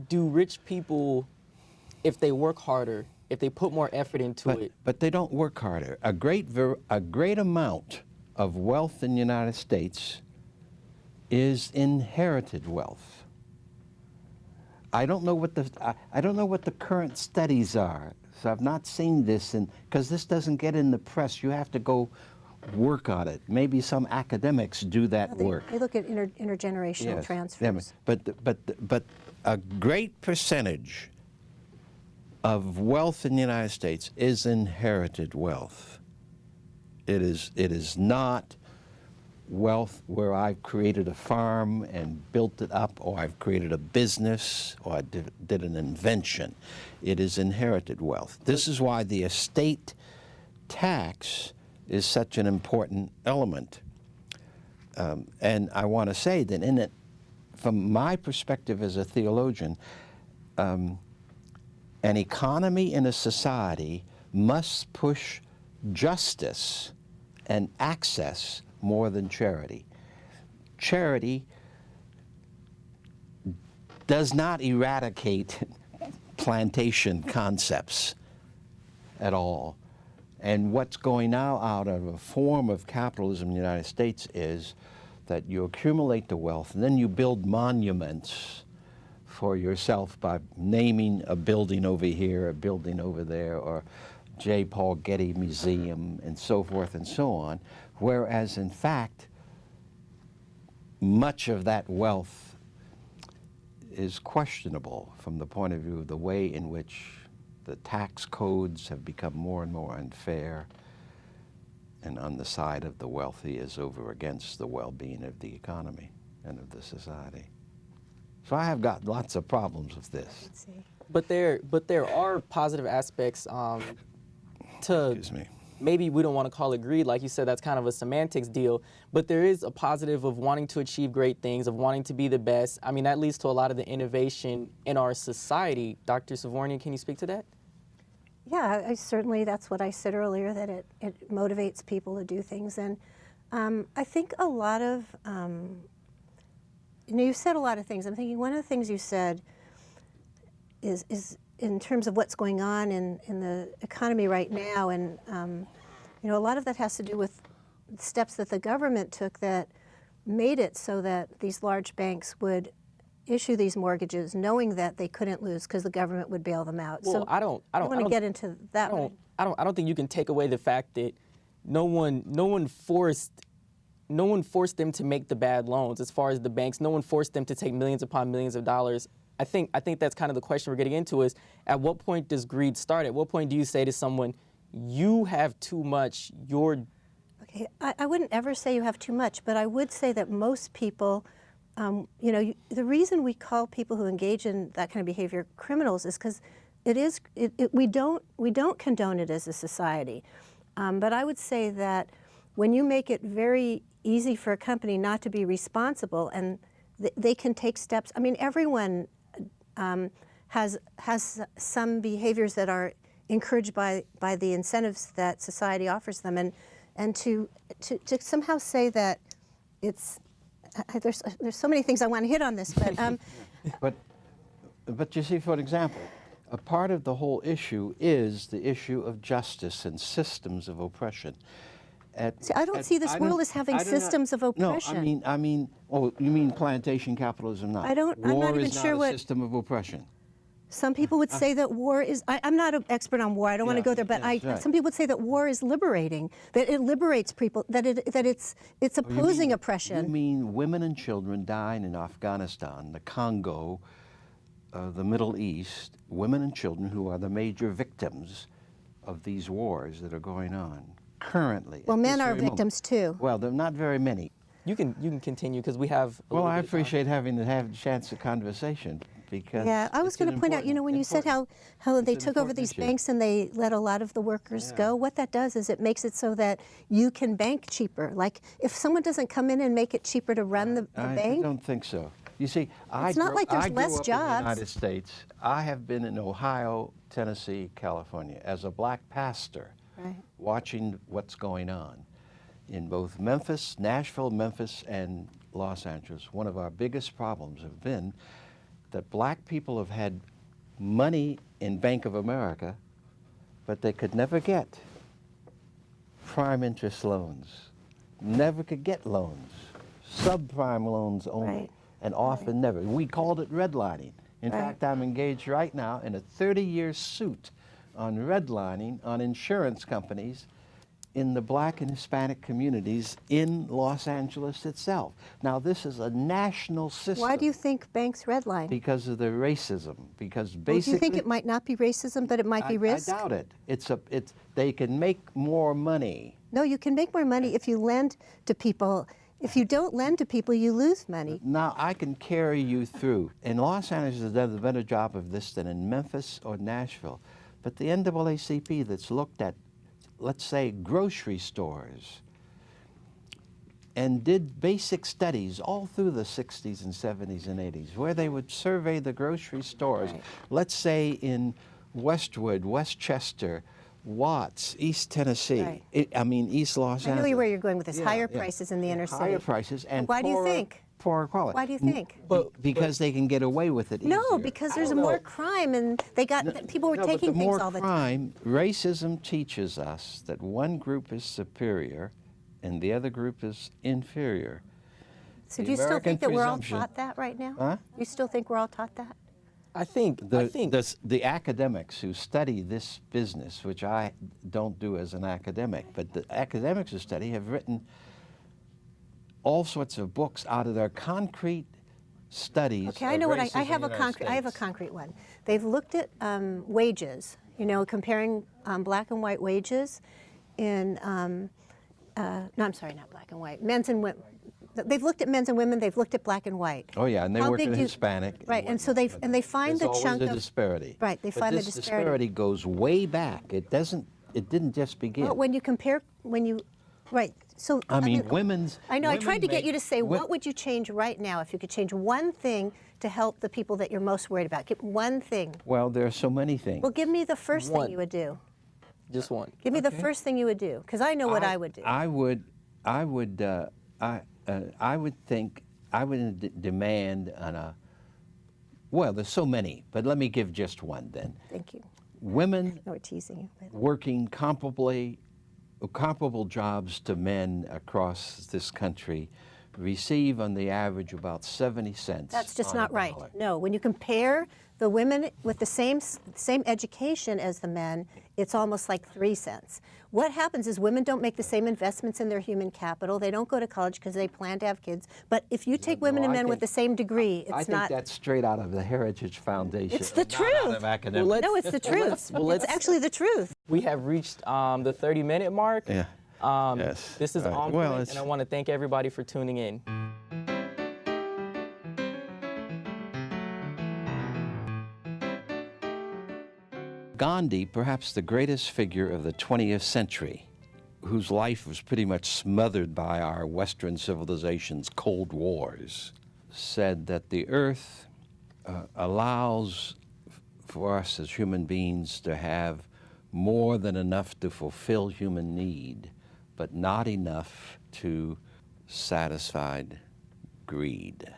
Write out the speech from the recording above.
do rich people, if they work harder, if they put more effort into it? But they don't work harder. A great amount of wealth in the United States is inherited wealth. I don't know what the current studies are. So I've not seen this, because this doesn't get in the press. You have to go work on it. Maybe some academics do that work. They look at intergenerational transfers. But a great percentage of wealth in the United States is inherited wealth. It is not wealth where I've created a farm and built it up, or I've created a business, or I did an invention. It is inherited wealth. This is why the estate tax is such an important element. And I want to say that in it, from my perspective as a theologian, an economy and a society must push justice and access more than charity. Charity does not eradicate plantation concepts at all. And what's going now out of a form of capitalism in the United States is that you accumulate the wealth and then you build monuments for yourself by naming a building over here, a building over there, or J. Paul Getty Museum, and so forth and so on, whereas in fact, much of that wealth is questionable from the point of view of the way in which the tax codes have become more and more unfair and on the side of the wealthy is over against the well-being of the economy and of the society. So I have got lots of problems with this. But there are positive aspects to, Excuse me. Maybe we don't want to call it greed, like you said, that's kind of a semantics deal, but there is a positive of wanting to achieve great things, of wanting to be the best. I mean, that leads to a lot of the innovation in our society. Dr. Svorny, can you speak to that? Yeah, I certainly, that's what I said earlier, that it motivates people to do things. And I think a lot of, you said a lot of things. I'm thinking one of the things you said is in terms of what's going on in the economy right now, and a lot of that has to do with steps that the government took that made it so that these large banks would issue these mortgages knowing that they couldn't lose because the government would bail them out. Well, so I don't want to get into that. I don't think you can take away the fact that no one forced them to make the bad loans. As far as the banks, no one forced them to take millions upon millions of dollars. I think that's kind of the question we're getting into is, at what point does greed start? At what point do you say to someone, you have too much, you're... Okay, I wouldn't ever say you have too much, but I would say that most people, the reason we call people who engage in that kind of behavior criminals is because we don't condone it as a society. But I would say that when you make it very easy for a company not to be responsible, and they can take steps, I mean, everyone has some behaviors that are encouraged by the incentives that society offers them, and to somehow say that it's there's so many things I want to hit on this, but but you see, for example, a part of the whole issue is the issue of justice and systems of oppression. I don't see this world as having systems of oppression. No, I mean, oh, you mean plantation capitalism? Not. I'm not even sure what. War is not a system of oppression. Some people would say that war is. I'm not an expert on war. I don't want to go there, but right. Some people would say that war is liberating. That it liberates people. That it's opposing oppression. You mean women and children dying in Afghanistan, the Congo, the Middle East? Women and children who are the major victims of these wars that are going on currently. Well, men are victims too. Well, there are not very many. You can continue because we have. Well, I appreciate having a chance of conversation. Because yeah, I was going to point out, when you said how they took over these banks and they let a lot of the workers go, what that does is it makes it so that you can bank cheaper. Like, if someone doesn't come in and make it cheaper to run the bank. I don't think so. You see, it's not like there's less jobs. In the United States. I have been in Ohio, Tennessee, California as a black pastor, watching what's going on in both Nashville, Memphis, and Los Angeles. One of our biggest problems have been that black people have had money in Bank of America, but they could never get prime interest loans, never could get loans, subprime loans only, Right. and often never. We called it redlining. In Right. fact, I'm engaged right now in a 30-year suit on redlining on insurance companies in the black and Hispanic communities in Los Angeles itself. Now, this is a national system. Why do you think banks redline? Because of the racism. Because Well, basically, do you think it might not be racism, but it might be risk? I doubt it. They can make more money. No, you can make more money if you lend to people. If you don't lend to people, you lose money. Now, I can carry you through. And Los Angeles has done a better job of this than in Memphis or Nashville. But the NAACP that's looked at, let's say, grocery stores, and did basic studies all through the 60s and 70s and 80s, where they would survey the grocery stores, Right. let's say in Westwood, Westchester, Watts, East Tennessee, Right. East Los I Angeles. know where you're going with this. Yeah, Higher yeah. prices in the inner city. Higher prices and Why do you poorer- think? Poorer quality. Why do you think? Because they can get away with it No, easier. because there's more crime, and people were No, taking but the things more all the time. crime, racism teaches us that one group is superior and the other group is inferior. So the do you still American think that we're all presumption- taught that right now? Huh? You still think we're all taught that? I think The academics who study this business, which I don't do as an academic, but the academics who study have written all sorts of books out of their concrete studies. Okay, I of know what racism I have in a the United concrete. I have a States. concrete one. They've looked at wages. You know, comparing black and white wages in. No, I'm sorry, not black and white. Men's and women. They've looked at men's and women. They've looked at black and white. Oh yeah, and they How work big in do you- Hispanic. Right, and so they find There's the always chunk a of disparity. Right, they But find the this disparity. goes way back. It didn't just begin. Well, when you compare, right. So I mean, women's. I know. I tried to women get you to make- say, wo- what would you change right now if you could change one thing to help the people that you're most worried about? Give one thing. Well, there are so many things. Well, give me the first One. thing you would do. just one. Give me the first thing you would do, because I know what I would do. I would demand on a. Well, there's so many, but let me give just one then. Thank you. Women No, we're teasing you. But working comparable jobs to men across this country receive on the average about 70 cents. that's just on not a right. dollar. No, when you compare the women with the same education as the men, it's almost like 3 cents. What happens is women don't make the same investments in their human capital. They don't go to college because they plan to have kids. But if you take women and I men with think- the same degree, I it's think not. that's straight out of the Heritage Foundation. It's the not out truth. of academic. Well, No, it's the truth. well, It's let's- actually the truth. We have reached the 30-minute mark. Yeah. Yes. This is Right. on Well, point, it's- and I want to thank everybody for tuning in. Gandhi, perhaps the greatest figure of the 20th century, whose life was pretty much smothered by our Western civilization's Cold Wars, said that the earth allows for us as human beings to have more than enough to fulfill human need, but not enough to satisfy greed.